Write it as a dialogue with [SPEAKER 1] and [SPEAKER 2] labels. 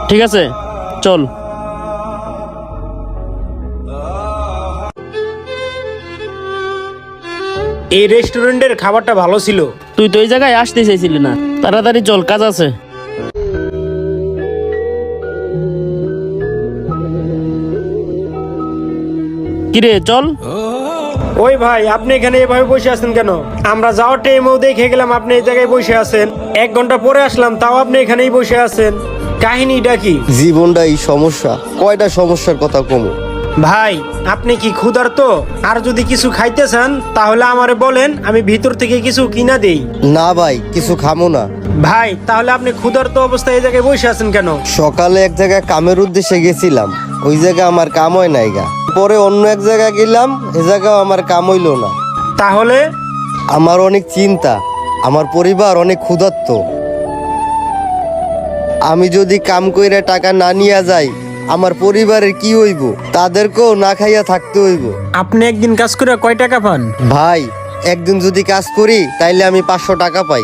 [SPEAKER 1] ঠিক আছে চল।
[SPEAKER 2] এই রেস্টুরেন্টের খাবারটা ভালো ছিল।
[SPEAKER 1] তুই তো এই জায়গায় আসতে চাইছিলি না, তাড়াতাড়ি চল, কাজ আছে। কিরে চল।
[SPEAKER 2] ওই ভাই, আপনি এখানে এভাবে বসে আছেন কেন? আমরা যাওয়ার টাইমেও দেখে গেলাম আপনি এই জায়গায় বসে আছেন, 1 ঘন্টা পরে আসলাম তাও আপনি এখানেই বসে আছেন। কাহিনীটা কি?
[SPEAKER 3] জীবনটা এই সমস্যা, কয়টা সমস্যার কথা কমু।
[SPEAKER 2] ভাই আপনি কি ক্ষুধার্ত? আর যদি কিছু খাইতে চান তাহলে আমারে বলেন, আমি ভিতর থেকে কিছু কিনা দেই।
[SPEAKER 3] না ভাই, কিছু খামো না।
[SPEAKER 2] ভাই তাহলে আপনি ক্ষুধার্ত অবস্থায় এই জায়গায় বসে আছেন কেন?
[SPEAKER 3] সকালে এক জায়গায় কামের উদ্দেশ্যে গেছিলাম, ওই জায়গায় আমার কাম হয় নাই গা। পরে অন্য এক জায়গায় গেলাম, এ জায়গাও আমার কাম হইল না।
[SPEAKER 2] তাহলে
[SPEAKER 3] আমার অনেক চিন্তা, আমার পরিবার অনেক ক্ষুধার্ত। আমি যদি কাম কইরা টাকা না নিয়ে যাই, আমার পরিবারের কি হইব? তাদেরকেও না খাইয়া থাকতে হইব।
[SPEAKER 2] আপনি একদিন কাজ করে কয় টাকা পান?
[SPEAKER 3] ভাই, একদিন যদি কাজ করি তাইলে আমি 500 টাকা পাই।